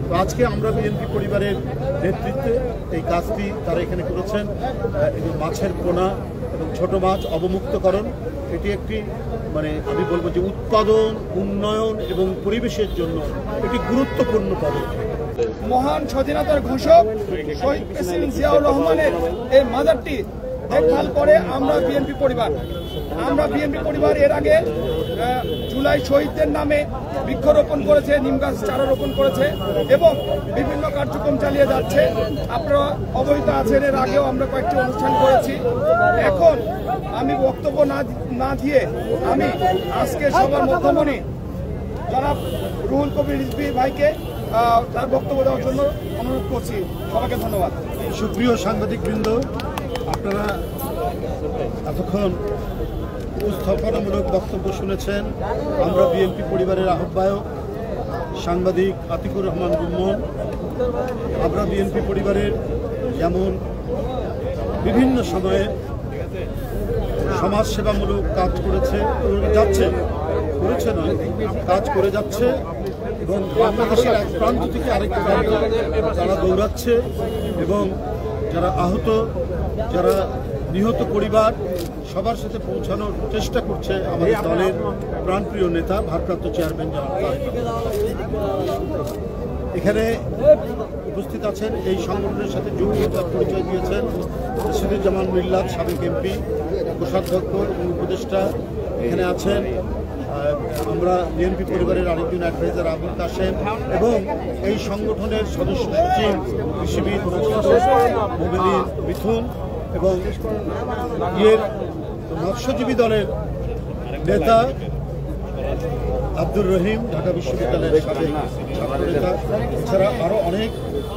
তো আজকে আমরা বিএনপি পরিবারের নেতৃত্বে এই কাজটি তারা এখানে করেছেন। এবং মাছের পোনা এবং ছোট মাছ অবমুক্তকরণ এটি একটি আমি বলবো যে উৎপাদন, উন্নয়ন এবং পরিবেশের জন্য এটি গুরুত্বপূর্ণ পদক্ষেপ। মহান স্বাধীনতার ঘোষক শহীদ প্রেসিডেন্ট জিয়াউর রহমানের এই মাজারটি দেখভাল করে আমরা বিএনপি পরিবার এর আগে জুলাই শহীদদের নামে বৃক্ষরোপণ করেছে, নিম গাছ চারা রোপণ করেছে এবং বিভিন্ন কার্যক্রম চালিয়ে যাচ্ছে। আপনারা অবহিত আছেন, এর আগেও আমরা কয়েকটি অনুষ্ঠান করেছি। এখন আমি বক্তব্য না দিয়ে আমি আজকে সবার মধ্যমণি জনাব রুহুল কবির রিজভী ভাইকে তার বক্তব্য দেওয়ার জন্য অনুরোধ করছি। সবাইকে ধন্যবাদ। সুপ্রিয় সাংবাদিকবৃন্দ, আপনারা এতক্ষণ উপস্থাপনামূলক বক্তব্য শুনেছেন। আমরা বিএনপি পরিবারের আহ্বায়ক সাংবাদিক আতিকুর রহমান গুম্মন, আমরা বিএনপি পরিবারের যেমন বিভিন্ন সময়ে সমাজসেবামূলক কাজ কাজ করে যাচ্ছে এবং বাংলাদেশের এক প্রান্ত থেকে আরেক প্রান্ত তারা দৌড়াচ্ছে এবং যারা আহত, যারা নিহত পরিবার সবার সাথে পৌঁছানোর চেষ্টা করছে আমাদের দলের প্রাণপ্রিয় নেতা ভারপ্রাপ্ত চেয়ারম্যান জনাব তারেক রহমান। এখানে উপস্থিত আছেন এই সংগঠনের সাথে যোগ্যতার পরিচয় দিয়েছেন রশিদুজ্জামান মিল্লাত, সাবেক এমপি, কোষাধ্যক্ষ এবং উপদেষ্টা। এখানে আছেন আমরা বিএনপি পরিবারের আরেকজন অ্যাডভাইজার আবুল কাশেম এবং এই সংগঠনের সদস্য সচিব কৃষিবিদ মোমিনুল মিথুন এবং মৎস্যজীবী দলের নেতা আব্দুর রহিম, ঢাকা বিশ্ববিদ্যালয়ের সাবেক ছাত্র নেতা। এছাড়া আরও অনেক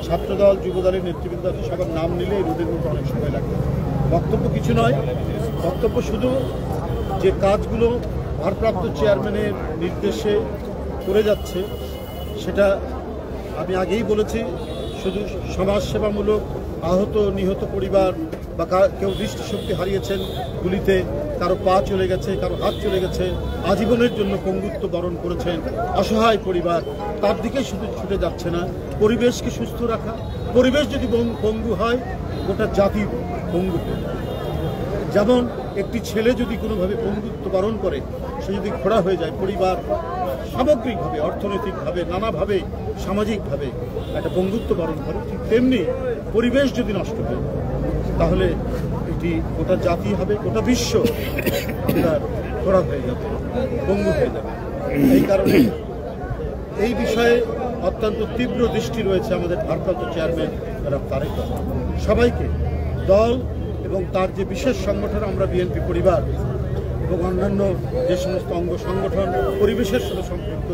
ছাত্রদল, যুবদলের নেতৃবৃন্দ আছে। সবার নাম নিলে এই রোদের মধ্যে অনেক সময় লাগবে। বক্তব্য কিছু নয়, বক্তব্য শুধু যে কাজগুলো ভারপ্রাপ্ত চেয়ারম্যানের নির্দেশে করে যাচ্ছে সেটা আমি আগেই বলেছি। শুধু সমাজসেবামূলক আহত নিহত পরিবার বা কেউ দৃষ্টিশক্তি হারিয়েছেন গুলিতে, কারো পা চলে গেছে, কারো হাত চলে গেছে, আজীবনের জন্য পঙ্গুত্ব বরণ করেছেন অসহায় পরিবার, তার দিকে শুধু ছুটে যাচ্ছে না। পরিবেশকে সুস্থ রাখা, পরিবেশ যদি পঙ্গু হয় গোটা জাতি পঙ্গু হয়। যেমন একটি ছেলে যদি কোনোভাবে পঙ্গুত্ব বরণ করে, সে যদি খোড়া হয়ে যায়, পরিবার সামগ্রিকভাবে, অর্থনৈতিকভাবে, নানাভাবে, সামাজিকভাবে একটা পঙ্গুত্ব বরণ করে, ঠিক তেমনি পরিবেশ যদি নষ্ট হয় তাহলে এটি গোটা জাতি হবে, গোটা বিশ্ব আপনার খোড়া হয়ে যাবে, পঙ্গু হয়ে যাবে। এই কারণে এই বিষয়ে অত্যন্ত তীব্র দৃষ্টি রয়েছে আমাদের ভারপ্রাপ্ত চেয়ারম্যান জনাব তারেক রহমান। সবাইকে, দল এবং তার যে বিশেষ সংগঠন আমরা বিএনপি পরিবার এবং অন্যান্য যে সমস্ত অঙ্গ সংগঠন পরিবেশের সাথে সম্পৃক্ত,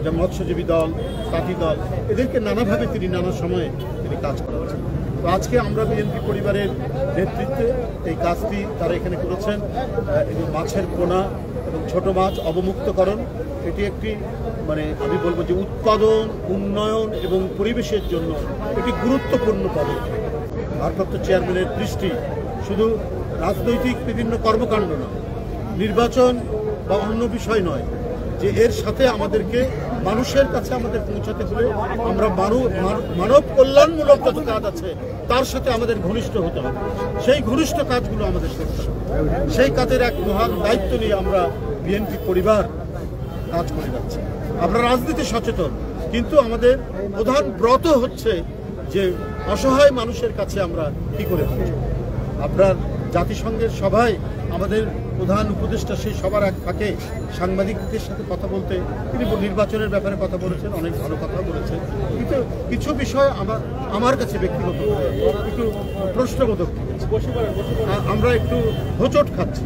যা মৎস্যজীবী দল, তাঁতি দল, এদেরকে নানাভাবে নানা সময়ে তিনি কাজ করেছেন। তো আজকে আমরা বিএনপি পরিবারের নেতৃত্বে এই কাজটি তারা এখানে করেছেন। এবং মাছের পোনা এবং ছোট মাছ অবমুক্তকরণ এটি একটি আমি বলবো যে উৎপাদন, উন্নয়ন এবং পরিবেশের জন্য এটি গুরুত্বপূর্ণ পদক্ষেপ। ভারপ্রাপ্ত চেয়ারম্যানের দৃষ্টি শুধু রাজনৈতিক বিভিন্ন কর্মকাণ্ড নয়, নির্বাচন বা অন্য বিষয় নয়, যে এর সাথে আমাদেরকে মানুষের কাছে আমাদের পৌঁছাতে হলে আমরা মানব কল্যাণমূলক যত কাজ আছে তার সাথে আমাদের ঘনিষ্ঠ হতে হবে। সেই ঘনিষ্ঠ কাজগুলো আমাদের করতে হবে। সেই কাজের এক মহান দায়িত্ব নিয়ে আমরা বিএনপি পরিবার কাজ করে যাচ্ছি। আমরা রাজনীতি সচেতন, কিন্তু আমাদের প্রধান ব্রত হচ্ছে যে অসহায় মানুষের কাছে আমরা কি করে পৌঁছাবো। আপনার জাতিসংঘের সভায় আমাদের প্রধান উপদেষ্টা সেই সবার এক ফাঁকে সাংবাদিকদের সাথে কথা বলতে তিনি নির্বাচনের ব্যাপারে কথা বলেছেন, অনেক ভালো কথা বলেছেন, কিন্তু কিছু বিষয় আমার কাছে ব্যক্তিগত একটু প্রশ্নবোধক, আমরা একটু হোঁচট খাচ্ছি।